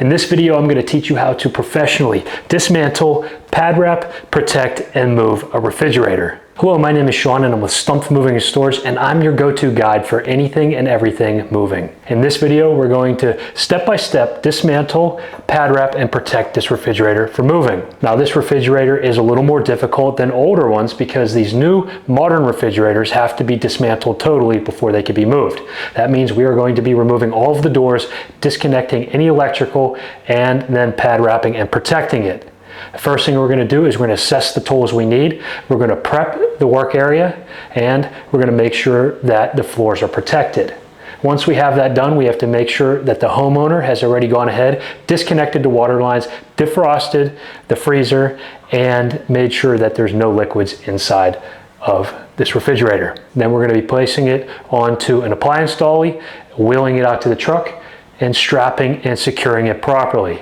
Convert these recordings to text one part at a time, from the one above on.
In this video, I'm going to teach you how to professionally dismantle, pad wrap, protect, and move a refrigerator. Hello, my name is Sean and I'm with Stumpf Moving and Storage, and I'm your go-to guide for anything and everything moving. In this video, we're going to step-by-step dismantle, pad wrap, and protect this refrigerator for moving. Now, this refrigerator is a little more difficult than older ones because these new modern refrigerators have to be dismantled totally before they can be moved. That means we are going to be removing all of the doors, disconnecting any electrical, and then pad wrapping and protecting it. The first thing we're going to do is we're going to assess the tools we need. We're going to prep the work area, and we're going to make sure that the floors are protected. Once we have that done, we have to make sure that the homeowner has already gone ahead, disconnected the water lines, defrosted the freezer, and made sure that there's no liquids inside of this refrigerator. Then we're going to be placing it onto an appliance dolly, wheeling it out to the truck, and strapping and securing it properly.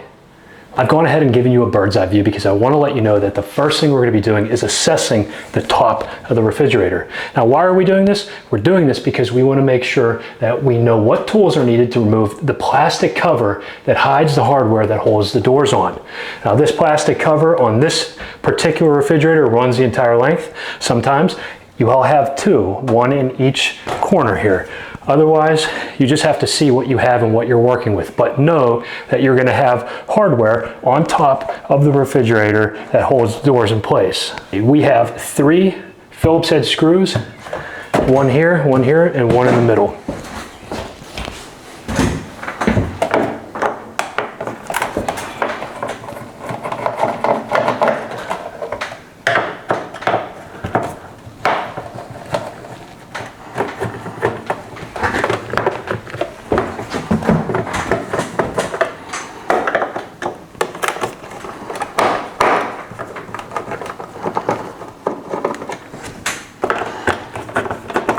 I've gone ahead and given you a bird's eye view because I want to let you know that the first thing we're going to be doing is assessing the top of the refrigerator. Now, why are we doing this? We're doing this because we want to make sure that we know what tools are needed to remove the plastic cover that hides the hardware that holds the doors on. Now, this plastic cover on this particular refrigerator runs the entire length. Sometimes you all have two, one in each corner here. Otherwise, you just have to see what you have and what you're working with. But know that you're going to have hardware on top of the refrigerator that holds doors in place. We have 3 Phillips head screws, one here, and one in the middle.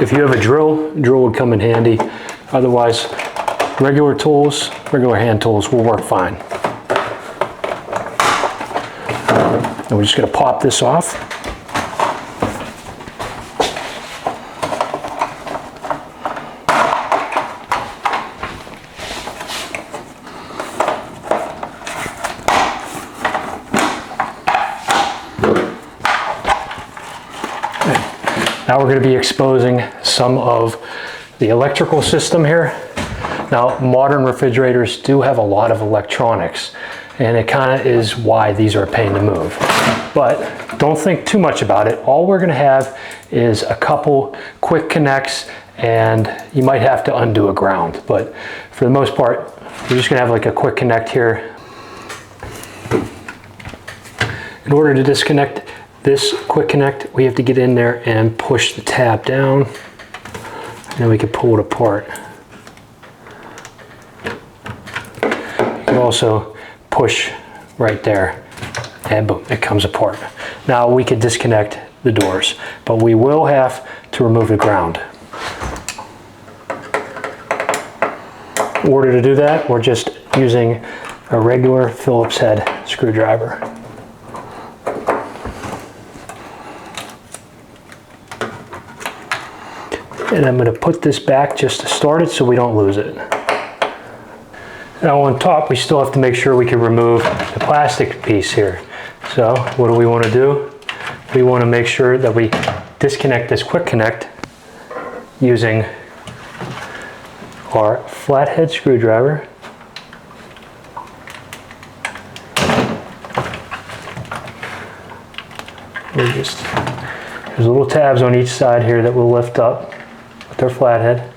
If you have a drill would come in handy. Otherwise, regular tools, regular hand tools will work fine. And we're just going to pop this off. Now we're going to be exposing some of the electrical system here. Now, modern refrigerators do have a lot of electronics, and it kind of is why these are a pain to move. But don't think too much about it. All we're going to have is a couple quick connects, and you might have to undo a ground. But for the most part, we're just going to have like a quick connect here. In order to disconnect this quick connect, we have to get in there and push the tab down, and then we can pull it apart. You can also push right there, and boom, it comes apart. Now we can disconnect the doors, but we will have to remove the ground. In order to do that, we're just using a regular Phillips head screwdriver. And I'm going to put this back just to start it so we don't lose it. Now on top, we still have to make sure we can remove the plastic piece here. So what do we want to do? We want to make sure that we disconnect this quick connect using our flathead screwdriver. There's little tabs on each side here that we'll lift up. Their flathead,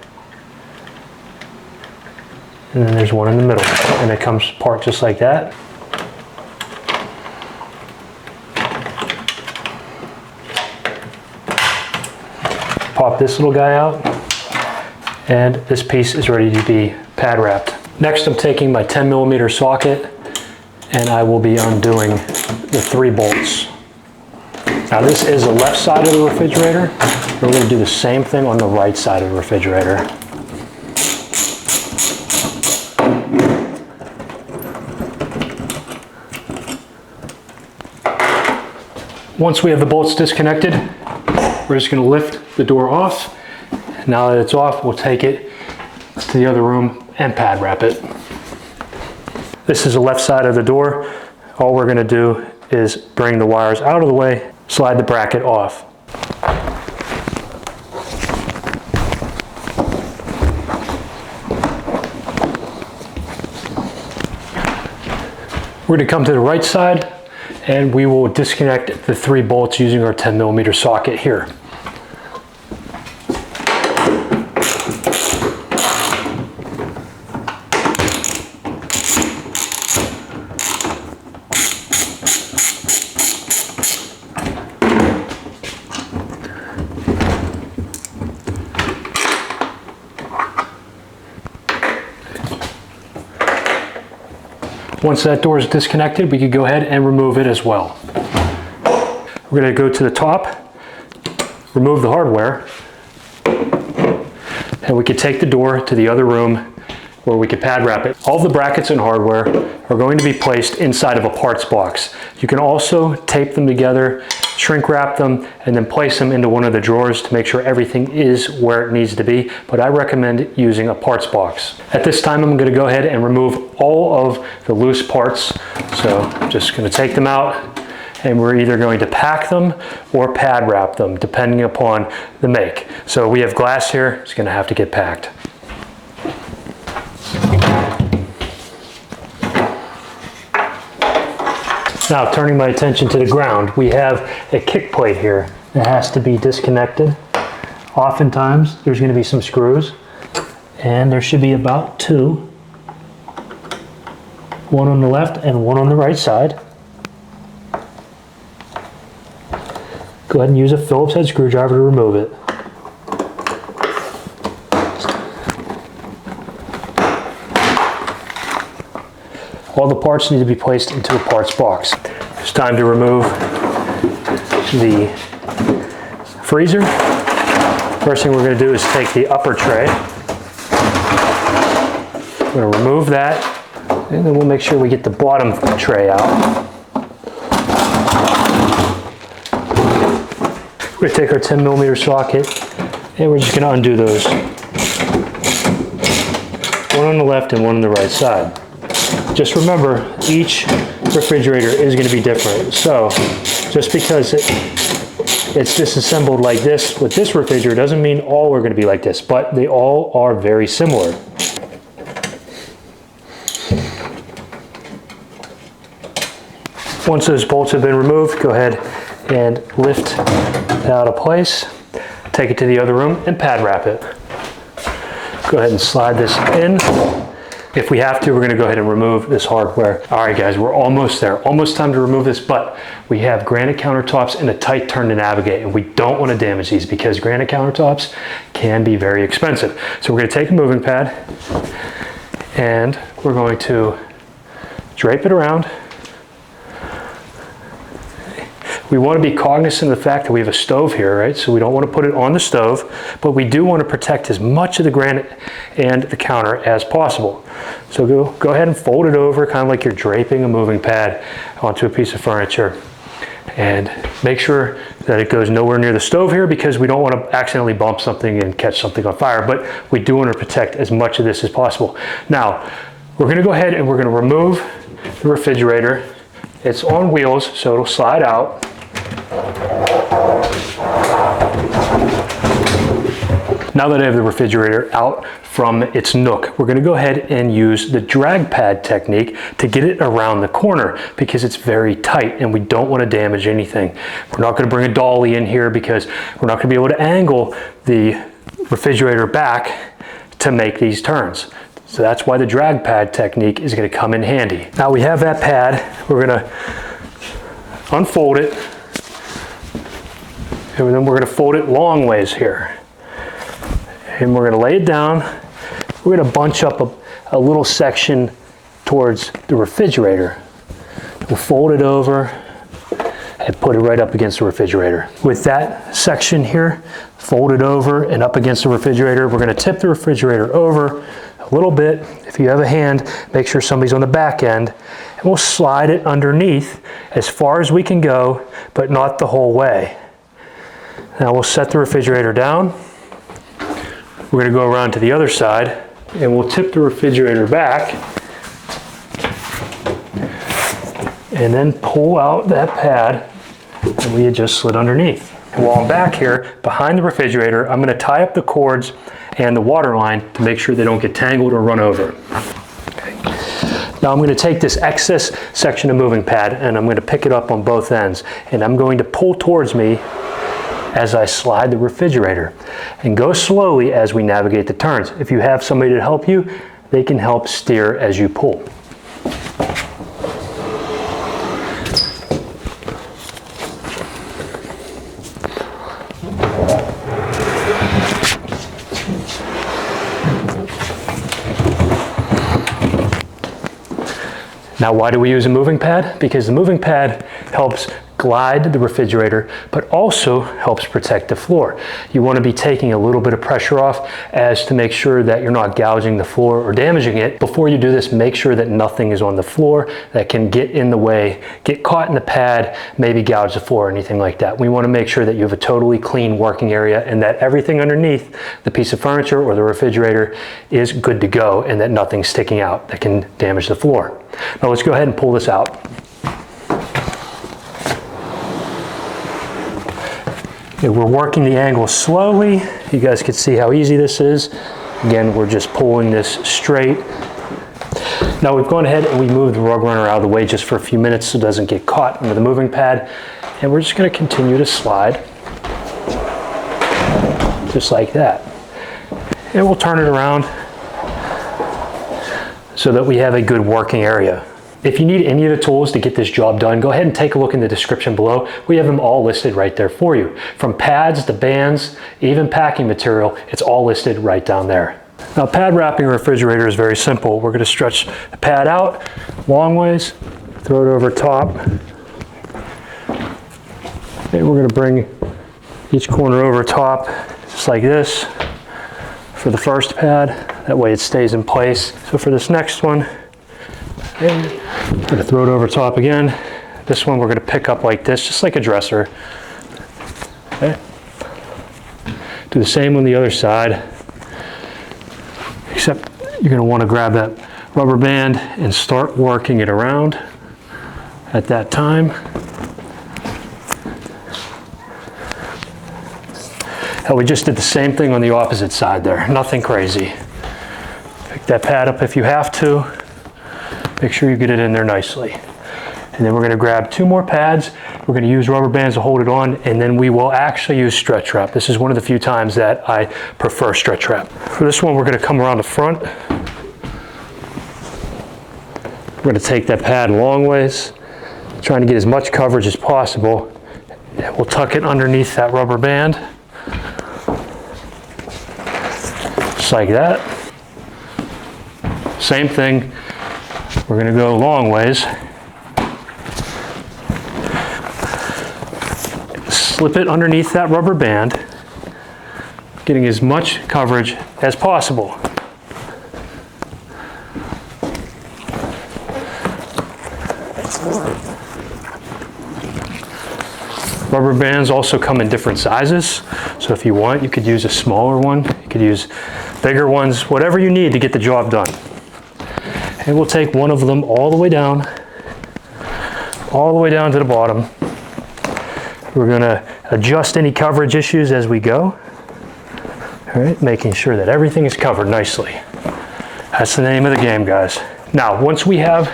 and then there's one in the middle, and it comes apart just like that. Pop this little guy out, and this piece is ready to be pad wrapped. Next, I'm taking my 10mm socket, and I will be undoing the 3 bolts. Now, this is the left side of the refrigerator. We're going to do the same thing on the right side of the refrigerator. Once we have the bolts disconnected, we're just going to lift the door off. Now that it's off, we'll take it to the other room and pad wrap it. This is the left side of the door. All we're gonna do is bring the wires out of the way, slide the bracket off. We're gonna come to the right side and we will disconnect the 3 bolts using our 10mm socket here. Once that door is disconnected, we could go ahead and remove it as well. We're going to go to the top, remove the hardware, and we could take the door to the other room where we could pad wrap it. All the brackets and hardware are going to be placed inside of a parts box. You can also tape them together, shrink wrap them, and then place them into one of the drawers to make sure everything is where it needs to be, but I recommend using a parts box. At this time, I'm going to go ahead and remove all of the loose parts. So I'm just going to take them out, and we're either going to pack them or pad wrap them, depending upon the make. So we have glass here, it's going to have to get packed. Now, turning my attention to the ground, we have a kick plate here that has to be disconnected. Oftentimes, there's going to be some screws, and there should be about 2. One on the left and one on the right side. Go ahead and use a Phillips head screwdriver to remove it. All the parts need to be placed into a parts box. It's time to remove the freezer. First thing we're going to do is take the upper tray. We're going to remove that, and then we'll make sure we get the bottom tray out. We're going to take our 10mm socket, and we're just going to undo those. One on the left and one on the right side. Just remember, each refrigerator is going to be different. So just because it's disassembled like this with this refrigerator doesn't mean all are going to be like this, but they all are very similar. Once those bolts have been removed, go ahead and lift it out of place, take it to the other room and pad wrap it. Go ahead and slide this in. If we have to, we're going to go ahead and remove this hardware. All right, guys, we're almost there. Almost time to remove this, but we have granite countertops and a tight turn to navigate, and we don't want to damage these because granite countertops can be very expensive. So we're going to take a moving pad, and we're going to drape it around. We want to be cognizant of the fact that we have a stove here, right? So we don't want to put it on the stove, but we do want to protect as much of the granite and the counter as possible. So go ahead and fold it over, kind of like you're draping a moving pad onto a piece of furniture. And make sure that it goes nowhere near the stove here because we don't want to accidentally bump something and catch something on fire, but we do want to protect as much of this as possible. Now, we're going to go ahead and we're going to remove the refrigerator. It's on wheels, so it'll slide out. Now that I have the refrigerator out from its nook, we're going to go ahead and use the drag pad technique to get it around the corner because it's very tight and we don't want to damage anything. We're not going to bring a dolly in here because we're not going to be able to angle the refrigerator back to make these turns. So that's why the drag pad technique is going to come in handy. Now we have that pad, we're going to unfold it, and then we're going to fold it long ways here. And we're going to lay it down. We're going to bunch up a little section towards the refrigerator. We'll fold it over and put it right up against the refrigerator. With that section here, fold it over and up against the refrigerator, we're going to tip the refrigerator over a little bit. If you have a hand, make sure somebody's on the back end. And we'll slide it underneath as far as we can go, but not the whole way. Now we'll set the refrigerator down. We're going to go around to the other side and we'll tip the refrigerator back and then pull out that pad that we had just slid underneath. And while I'm back here behind the refrigerator, I'm going to tie up the cords and the water line to make sure they don't get tangled or run over. Okay. Now I'm going to take this excess section of moving pad and I'm going to pick it up on both ends, and I'm going to pull towards me as I slide the refrigerator, and go slowly as we navigate the turns. If you have somebody to help you, they can help steer as you pull. Now, why do we use a moving pad? Because the moving pad helps glide the refrigerator, but also helps protect the floor. You want to be taking a little bit of pressure off as to make sure that you're not gouging the floor or damaging it. Before you do this, make sure that nothing is on the floor that can get in the way, get caught in the pad, maybe gouge the floor or anything like that. We want to make sure that you have a totally clean working area and that everything underneath the piece of furniture or the refrigerator is good to go, and that nothing's sticking out that can damage the floor. Now let's go ahead and pull this out. Okay, we're working the angle slowly. You guys can see how easy this is. Again, we're just pulling this straight. Now we've gone ahead and we moved the rug runner out of the way just for a few minutes so it doesn't get caught under the moving pad. And we're just going to continue to slide just like that. And we'll turn it around so that we have a good working area. If you need any of the tools to get this job done, go ahead and take a look in the description below. We have them all listed right there for you. From pads to bands, even packing material, it's all listed right down there. Now, pad wrapping a refrigerator is very simple. We're going to stretch the pad out long ways, throw it over top. And we're going to bring each corner over top just like this for the first pad. That way it stays in place. So for this next one, okay, we're going to throw it over top again. This one we're going to pick up like this, just like a dresser. Okay. Do the same on the other side, except you're going to want to grab that rubber band and start working it around at that time. Now we just did the same thing on the opposite side there, nothing crazy. Pick that pad up if you have to. Make sure you get it in there nicely. And then we're going to grab two more pads. We're going to use rubber bands to hold it on, and then we will actually use stretch wrap. This is one of the few times that I prefer stretch wrap. For this one, we're going to come around the front. We're going to take that pad long ways, trying to get as much coverage as possible. And we'll tuck it underneath that rubber band. Just like that. Same thing. We're going to go long ways. Slip it underneath that rubber band, getting as much coverage as possible. Rubber bands also come in different sizes, so if you want, you could use a smaller one, you could use bigger ones, whatever you need to get the job done. And we'll take one of them all the way down to the bottom. We're going to adjust any coverage issues as we go. All right, making sure that everything is covered nicely. That's the name of the game, guys. Now, once we have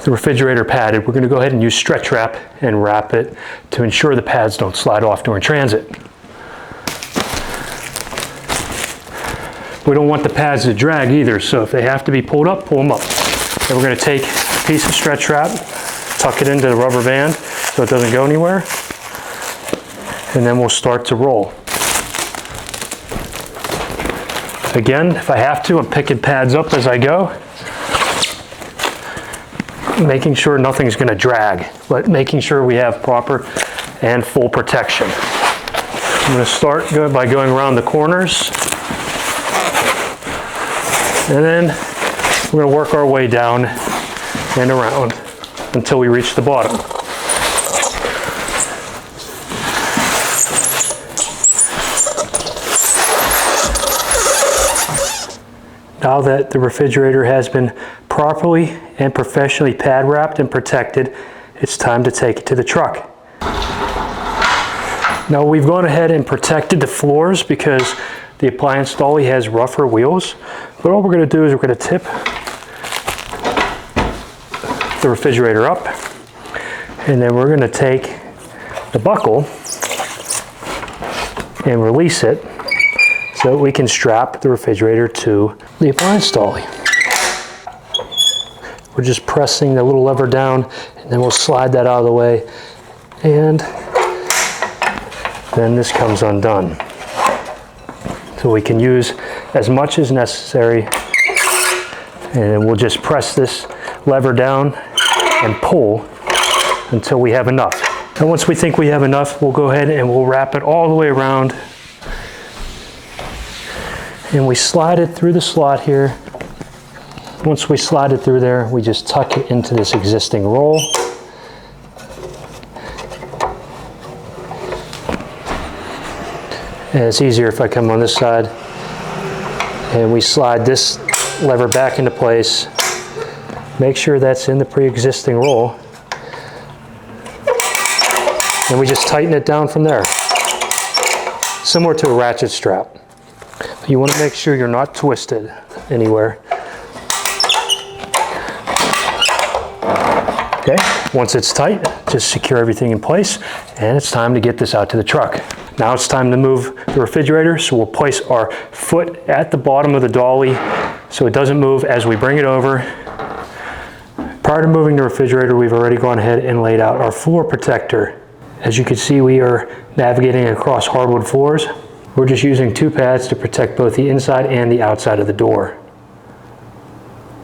the refrigerator padded, we're going to go ahead and use stretch wrap and wrap it to ensure the pads don't slide off during transit. We don't want the pads to drag either, so if they have to be pulled up, pull them up. And we're going to take a piece of stretch wrap, tuck it into the rubber band so it doesn't go anywhere, and then we'll start to roll. Again, if I have to, I'm picking pads up as I go, making sure nothing's going to drag, but making sure we have proper and full protection. I'm going to start by going around the corners. And then we're going to work our way down and around until we reach the bottom. Now that the refrigerator has been properly and professionally pad wrapped and protected, it's time to take it to the truck. Now we've gone ahead and protected the floors because the appliance dolly has rougher wheels. But all we're going to do is we're going to tip the refrigerator up, and then we're going to take the buckle and release it so we can strap the refrigerator to the appliance dolly. We're just pressing the little lever down, and then we'll slide that out of the way, and then this comes undone. So we can use as much as necessary, and we'll just press this lever down and pull until we have enough. And once we think we have enough, we'll go ahead and we'll wrap it all the way around, and we slide it through the slot here. Once we slide it through there, we just tuck it into this existing roll. And it's easier if I come on this side, and we slide this lever back into place. Make sure that's in the pre-existing roll, and we just tighten it down from there, similar to a ratchet strap. You want to make sure you're not twisted anywhere. Okay, once it's tight, just secure everything in place, and it's time to get this out to the truck. Now it's time to move the refrigerator, so we'll place our foot at the bottom of the dolly so it doesn't move as we bring it over. Prior to moving the refrigerator, we've already gone ahead and laid out our floor protector. As you can see, we are navigating across hardwood floors. We're just using 2 pads to protect both the inside and the outside of the door.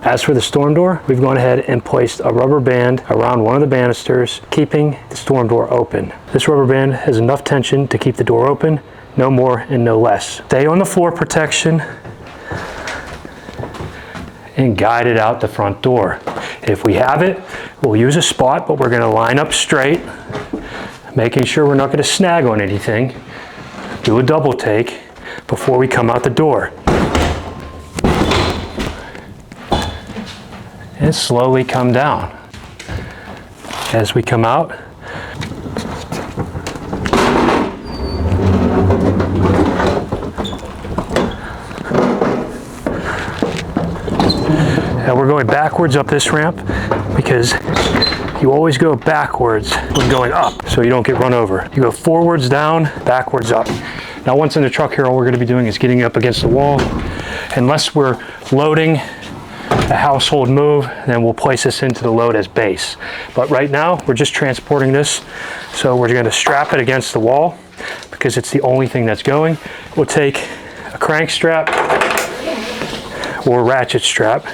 As for the storm door, we've gone ahead and placed a rubber band around one of the banisters, keeping the storm door open. This rubber band has enough tension to keep the door open, no more and no less. Stay on the floor protection and guide it out the front door. If we have it, we'll use a spot, but we're going to line up straight, making sure we're not going to snag on anything. Do a double take before we come out the door. And slowly come down. As we come out, and we're going backwards up this ramp because you always go backwards when going up so you don't get run over. You go forwards down, backwards up. Now once in the truck here, all we're going to be doing is getting up against the wall. Unless we're loading a household move, then we'll place this into the load as base. But right now, we're just transporting this, so we're going to strap it against the wall because it's the only thing that's going. We'll take a crank strap or a ratchet strap,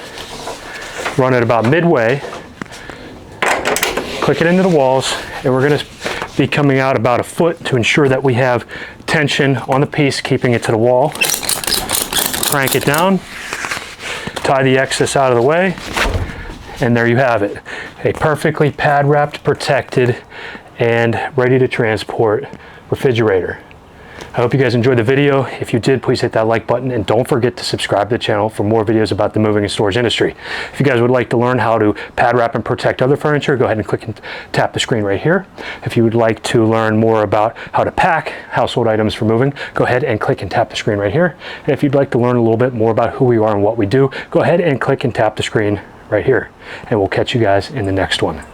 run it about midway, click it into the walls, and we're going to be coming out about 1 foot to ensure that we have tension on the piece, keeping it to the wall. Crank it down, tie the excess out of the way, and there you have it. A perfectly pad wrapped, protected, and ready to transport refrigerator. I hope you guys enjoyed the video. If you did, please hit that like button, and don't forget to subscribe to the channel for more videos about the moving and storage industry. If you guys would like to learn how to pad wrap and protect other furniture, go ahead and click and tap the screen right here. If you would like to learn more about how to pack household items for moving, go ahead and click and tap the screen right here. And if you'd like to learn a little bit more about who we are and what we do, go ahead and click and tap the screen right here. And we'll catch you guys in the next one.